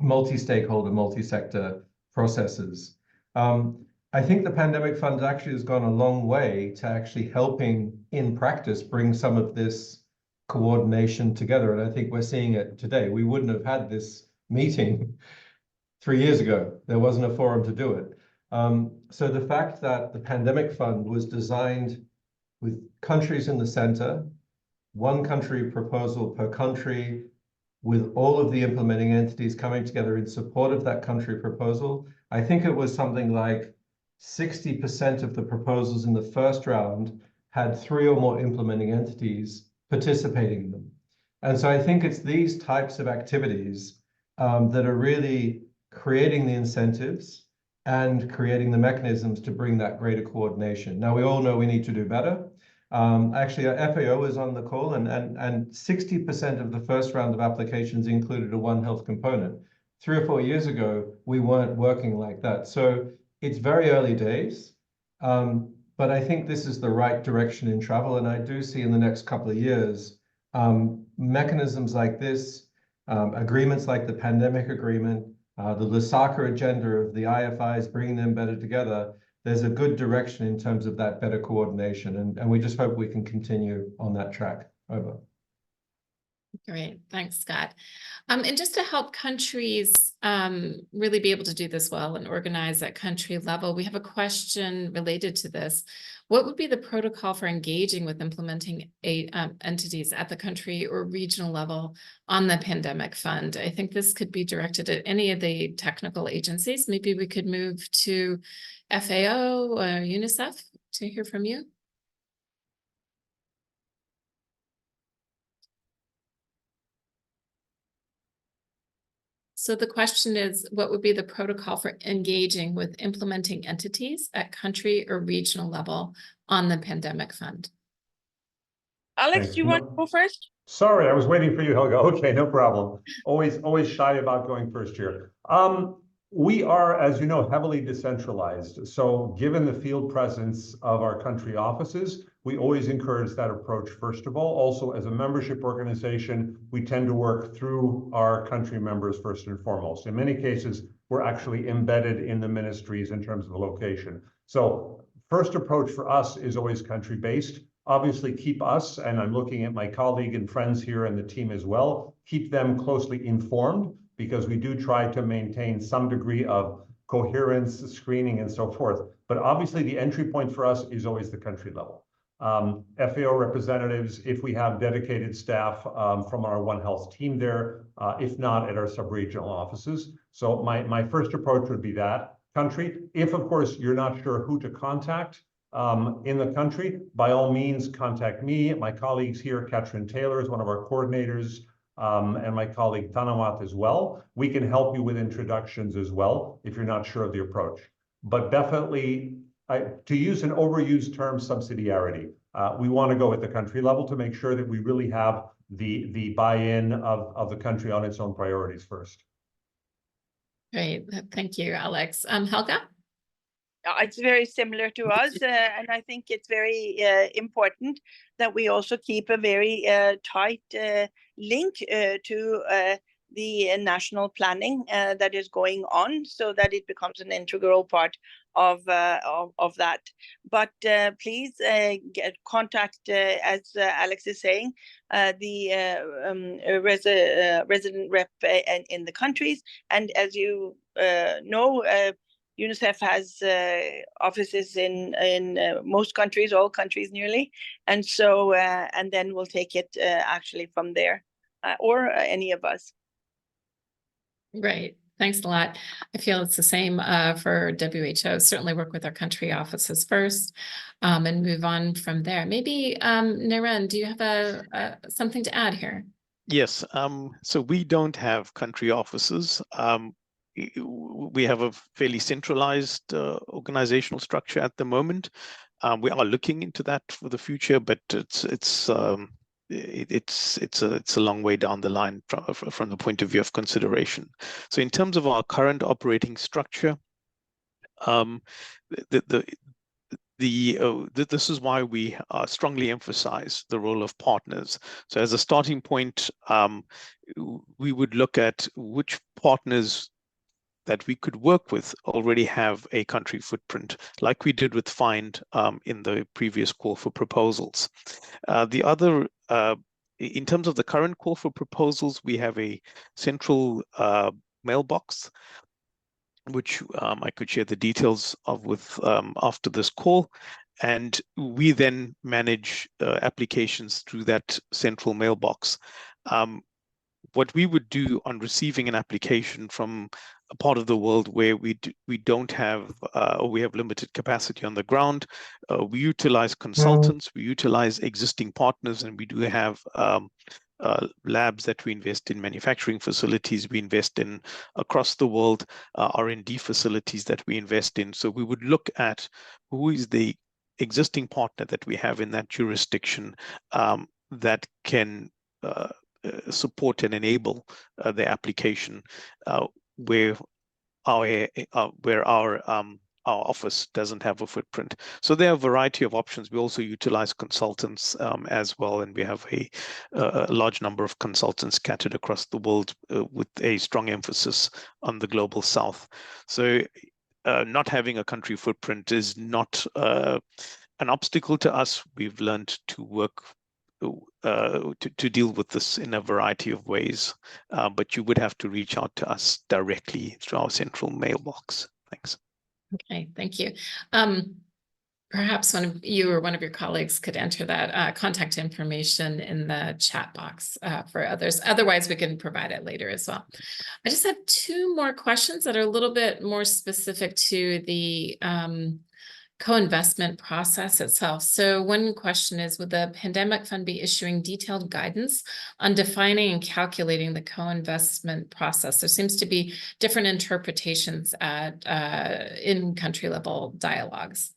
multi-stakeholder, multi-sector processes. I think the pandemic fund actually has gone a long way to actually helping in practice bring some of this coordination together. And I think we're seeing it today. We wouldn't have had this meeting 3 years ago. There wasn't a forum to do it. So the fact that the pandemic fund was designed with countries in the center, one country proposal per country, with all of the implementing entities coming together in support of that country proposal, I think it was something like 60% of the proposals in the first round had 3 or more implementing entities participating in them. And so I think it's these types of activities that are really creating the incentives and creating the mechanisms to bring that greater coordination. Now, we all know we need to do better. Actually, our FAO is on the call, and 60% of the first round of applications included a One Health component. 3 or 4 years ago, we weren't working like that. So it's very early days, but I think this is the right direction in travel. And I do see in the next couple of years, mechanisms like this, agreements like the pandemic agreement, the Lusaka agenda of the IFIs, bringing them better together. There's a good direction in terms of that better coordination. And we just hope we can continue on that track. Over. Great. Thanks, Scott. And just to help countries really be able to do this well and organize at country level, we have a question related to this. What would be the protocol for engaging with implementing entities at the country or regional level on the pandemic fund? I think this could be directed at any of the technical agencies. Maybe we could move to FAO or UNICEF to hear from you. So So the question is, what would be the protocol for engaging with implementing entities at country or regional level on the pandemic fund? Alex, Thanks. do you want to go first? Sorry, I was waiting for you, Helga. Okay, no problem. Always shy about going first here. We are, as you know, heavily decentralized. So given the field presence of our country offices, we always encourage that approach first of all. Also, as a membership organization, we tend to work through our country members first and foremost. In many cases, we're actually embedded in the ministries in terms of the location. So first approach for us is always country-based. Obviously, keep us, and I'm looking at my colleague and friends here and the team as well, keep them closely informed, because we do try to maintain some degree of coherence, screening, and so forth. But obviously, the entry point for us is always the country level. FAO representatives, if we have dedicated staff from our One Health team there, if not at our sub-regional offices. So my first approach would be that country. If, of course, you're not sure who to contact, in the country, by all means, contact me. My colleagues here, Katrin Taylor is one of our coordinators, and my colleague Tanawat as well. We can help you with introductions as well if you're not sure of the approach. But definitely, to use an overused term, subsidiarity. We want to go at the country level to make sure that we really have the buy-in of the country on its own priorities first. Great, thank you, Alex. Helga? It's very similar to us, and I think it's very important that we also keep a very tight link to the national planning that is going on, so that it becomes an integral part of that. But please contact, as Alex is saying, the resident rep in the countries, and as you know. UNICEF has offices in most countries, all countries nearly, and so and then we'll take it actually from there, or any of us. Great, thanks a lot. I feel it's the same for WHO. Certainly work with our country offices first, and move on from there. Maybe Naren, do you have something to add here? Yes. So we don't have country offices. We have a fairly centralized organizational structure at the moment. We are looking into that for the future, but it's a long way down the line from the point of view of consideration. So in terms of our current operating structure, this is why we strongly emphasize the role of partners. So as a starting point, we would look at which partners that we could work with already have a country footprint, like we did with FIND in the previous call for proposals. The other, in terms of the current call for proposals, we have a central mailbox, which I could share the details of with after this call. And we then manage applications through that central mailbox. What we would do on receiving an application from a part of the world where we don't have or we have limited capacity on the ground, we utilize consultants, we utilize existing partners, and we do have labs that we invest in, manufacturing facilities we invest in across the world, R&D facilities that we invest in. So we would look at who is the existing partner that we have in that jurisdiction that can support and enable the application where our office doesn't have a footprint. So there are a variety of options. We also utilize consultants as well, and we have a large number of consultants scattered across the world with a strong emphasis on the global south. So not having a country footprint is not an obstacle to us. We've learned to work to deal with this in a variety of ways, but you would have to reach out to us directly through our central mailbox. Thanks. Okay, thank you. Perhaps one of you or one of your colleagues could enter that contact information in the chat box for others. Otherwise, we can provide it later as well. I just have two more questions that are a little bit more specific to the co-investment process itself. So one question is, would the pandemic fund be issuing detailed guidance on defining and calculating the co-investment process? There seems to be different interpretations at in country level dialogues.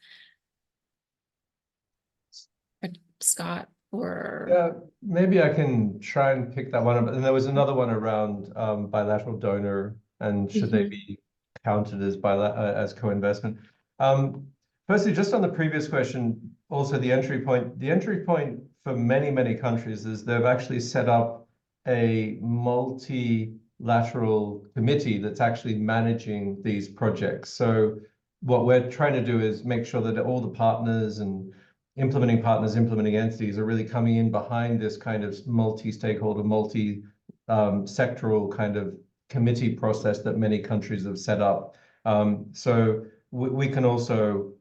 Scott, or Yeah, maybe I can try and pick that one up. And there was another one around bilateral donor and should they be counted as as co-investment. Firstly, just on the previous question, also the entry point. The entry point for many countries is they've actually set up a multilateral committee that's actually managing these projects. So what we're trying to do is make sure that all the partners and implementing entities are really coming in behind this kind of multi-stakeholder, multi-sectoral kind of committee process that many countries have set up. So we can also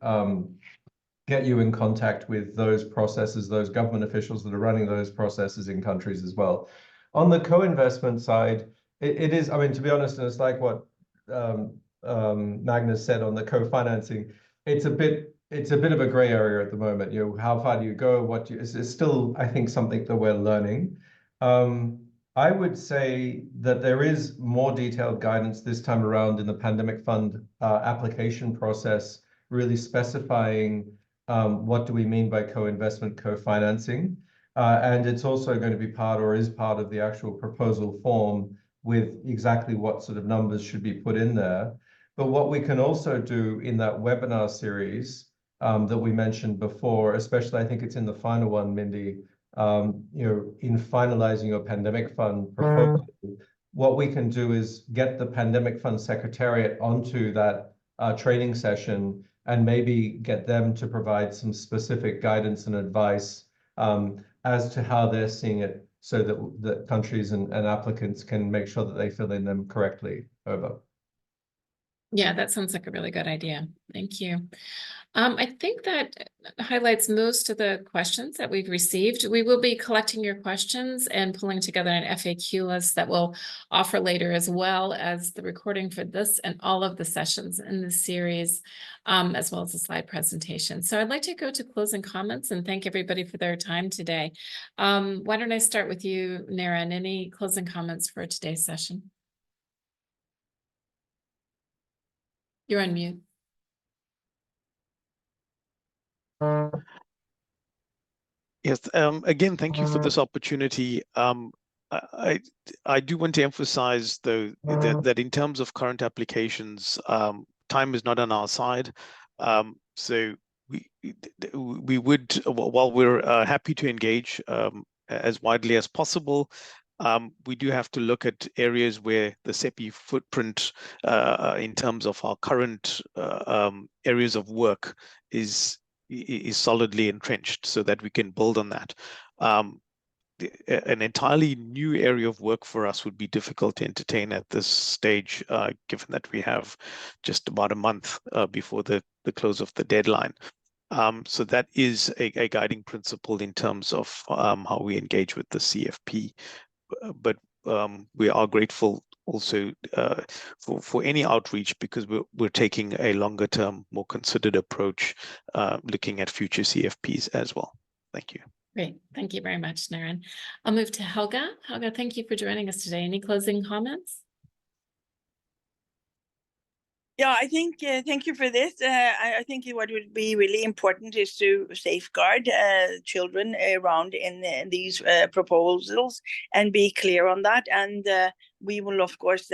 get you in contact with those processes, those government officials that are running those processes in countries as well. On the co-investment side, it is, I mean, to be honest, and it's like what Magnus said on the co-financing, it's a bit of a gray area at the moment. You know, how far do you go? It's still, I think, something that we're learning. I would say that there is more detailed guidance this time around in the pandemic fund application process, really specifying what do we mean by co-investment, co-financing. And it's also going to be part, or is part of the actual proposal form with exactly what sort of numbers should be put in there. But what we can also do in that webinar series that we mentioned before, especially I think it's in the final one, Mindy, you know, in finalizing your pandemic fund proposal, what we can do is get the pandemic fund secretariat onto that training session and maybe get them to provide some specific guidance and advice as to how they're seeing it, so that countries and applicants can make sure that they fill in them correctly. Over. Yeah, that sounds like a really good idea. Thank you. I think that highlights most of the questions that we've received. We will be collecting your questions and pulling together an FAQ list that we'll offer later, as well as the recording for this and all of the sessions in this series, as well as the slide presentation. So I'd like to go to closing comments and thank everybody for their time today. Why don't I start with you, Naren? Any closing comments for today's session? You're on mute. Yes, again, thank you for this opportunity. I do want to emphasize, though, that in terms of current applications, time is not on our side. So we would, while we're happy to engage as widely as possible, we do have to look at areas where the CEPI footprint in terms of our current areas of work is solidly entrenched, so that we can build on that. An entirely new area of work for us would be difficult to entertain at this stage, given that we have just about a month before the close of the deadline. So that is a guiding principle in terms of how we engage with the CFP. But we are grateful also for any outreach, because we're taking a longer term, more considered approach, looking at future CFPs as well. Thank you. Great. Thank you very much, Naren. I'll move to Helga. Helga, thank you for joining us today. Any closing comments? Yeah, I think, thank you for this. I think what would be really important is to safeguard children around in these proposals and be clear on that. And we will, of course,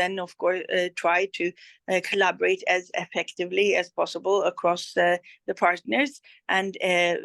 try to collaborate as effectively as possible across the partners and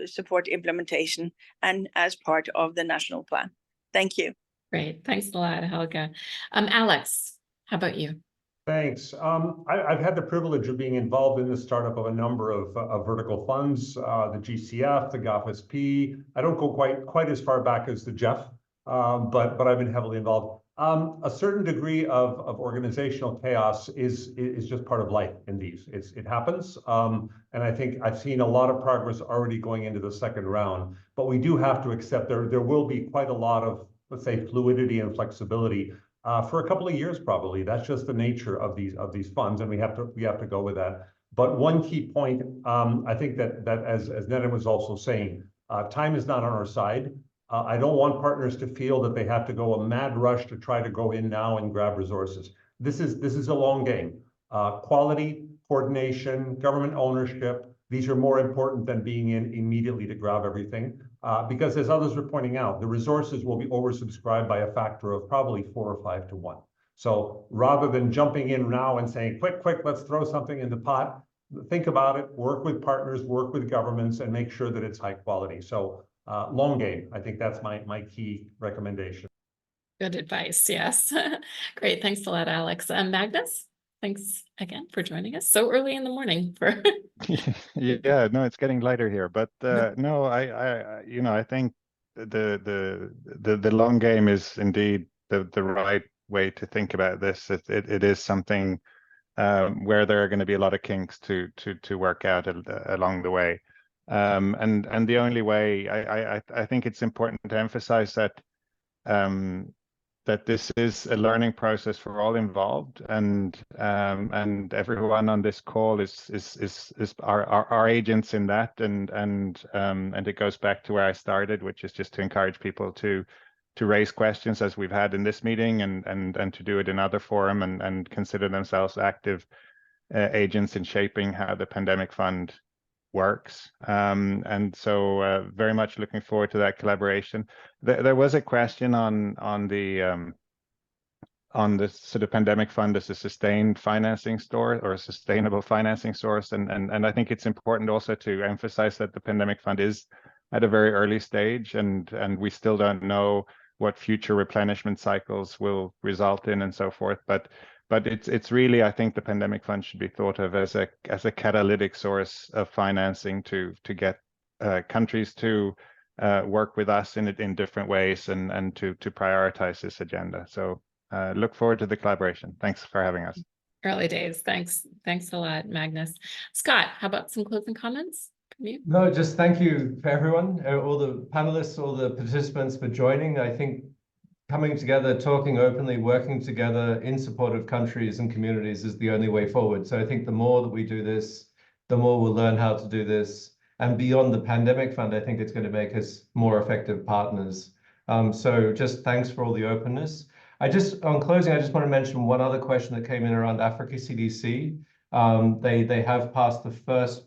support implementation and as part of the national plan. Thank you. Great. Thanks a lot, Helga. Alex, how about you? Thanks. I've had the privilege of being involved in the startup of a number of vertical funds, the GCF, the GAFSP. I don't go quite as far back as the Jeff, but I've been heavily involved. A certain degree of organizational chaos is just part of life in these. It happens, and I think I've seen a lot of progress already going into the second round. But we do have to accept there will be quite a lot of, let's say, fluidity and flexibility. For a couple of years, probably. That's just the nature of these funds, and we have to go with that. But one key point, I think that as Neden was also saying, time is not on our side. I don't want partners to feel that they have to go a mad rush to try to go in now and grab resources. This is a long game. Quality, coordination, government ownership, these are more important than being in immediately to grab everything. Because as others were pointing out, the resources will be oversubscribed by a factor of probably 4 or 5 to 1. So rather than jumping in now and saying, quick, let's throw something in the pot, think about it, work with partners, work with governments, and make sure that it's high quality. So long game, I think that's my key recommendation. Good advice. Yes. Great. Thanks a lot, Alex. Magnus, thanks again for joining us so early in the morning for Yeah, no, it's getting lighter here, but no, I think the long game is indeed the right way to think about this. It is something where there are going to be a lot of kinks to work out along the way, and the only way I think it's important to emphasize that that this is a learning process for all involved, and everyone on this call is our agents in that, and it goes back to where I started, which is just to encourage people to raise questions as we've had in this meeting, and to do it in other forum, and consider themselves active agents in shaping how the pandemic fund works. And so very much looking forward to that collaboration. There was a question on the sort of pandemic fund as a sustained financing source or a sustainable financing source, and I think it's important also to emphasize that the pandemic fund is at a very early stage, and we still don't know what future replenishment cycles will result in and so forth, but it's really, I think the pandemic fund should be thought of as a catalytic source of financing to get countries to work with us in different ways, and to prioritize this agenda. So look forward to the collaboration. Thanks for having us. early days. Thanks a lot, Magnus. Scott, how about some closing comments from you? No, just thank you for everyone, all the panelists, all the participants for joining. I think coming together, talking openly, working together in support of countries and communities is the only way forward. So I think the more that we do this, the more we'll learn how to do this. And beyond the pandemic fund, I think it's going to make us more effective partners. So just thanks for all the openness. On closing, I just want to mention one other question that came in around Africa CDC. They have passed the first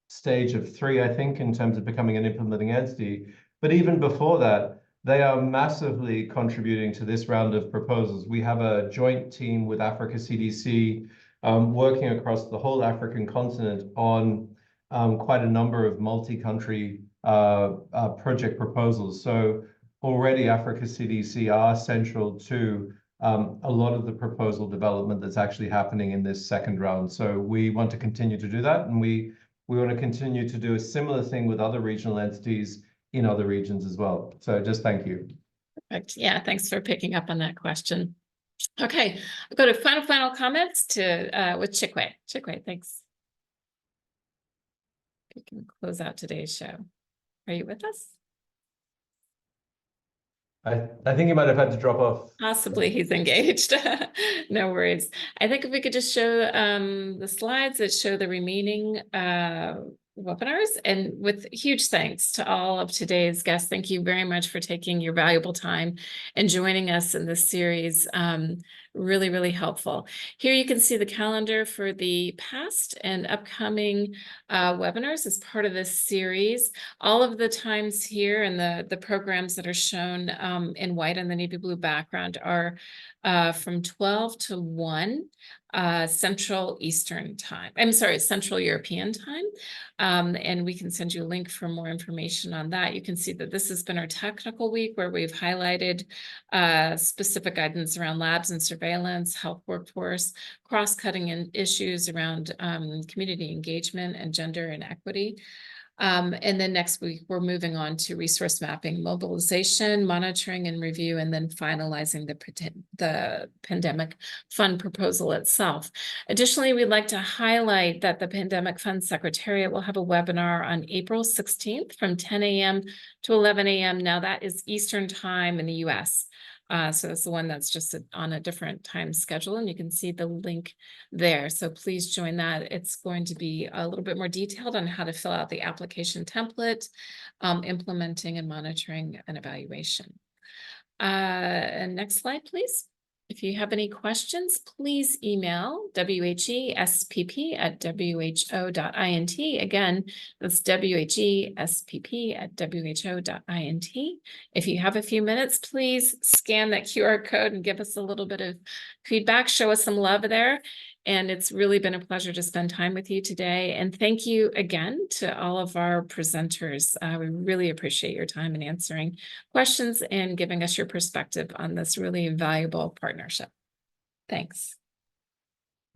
stage of 3, I think, in terms of becoming an implementing entity. But even before that, they are massively contributing to this round of proposals. We have a joint team with Africa CDC working across the whole African continent on quite a number of multi-country project proposals. So already Africa CDC are central to a lot of the proposal development that's actually happening in this second round. So we want to continue to do that, and we want to continue to do a similar thing with other regional entities in other regions as well. So just thank you. Perfect. Yeah, thanks for picking up on that question. Okay, I'll go to final comments with Chikwe. Chikwe, thanks. You can close out today's show. Are you with us? I think he might have had to drop off. Possibly he's engaged. No worries. I think if we could just show the slides that show the remaining webinars, and with huge thanks to all of today's guests. Thank you very much for taking your valuable time and joining us in this series. Really, really helpful. Here you can see the calendar for the past and upcoming webinars as part of this series. All of the times here and the programs that are shown in white on the navy blue background are from 12 to 1 Central Eastern time. I'm sorry, Central European time. And we can send you a link for more information on that. You can see that this has been our technical week, where we've highlighted specific guidance around labs and surveillance, health workforce, cross-cutting issues around community engagement and gender and equity. And then next week, we're moving on to resource mapping, mobilization, monitoring and review, and then finalizing the pandemic fund proposal itself. Additionally, we'd like to highlight that the Pandemic Fund Secretariat will have a webinar on April 16th from 10 a.m. to 11 a.m. Now that is Eastern time in the US. So it's the one that's just on a different time schedule, and you can see the link there. So please join that. It's going to be a little bit more detailed on how to fill out the application template, implementing and monitoring an evaluation. And next slide, please. If you have any questions, please email whespp@who.int. Again, that's whespp@who.int. If you have a few minutes, please scan that QR code and give us a little bit of feedback, show us some love there. And it's really been a pleasure to spend time with you today. And thank you again to all of our presenters. We really appreciate your time in answering questions and giving us your perspective on this really valuable partnership. Thanks.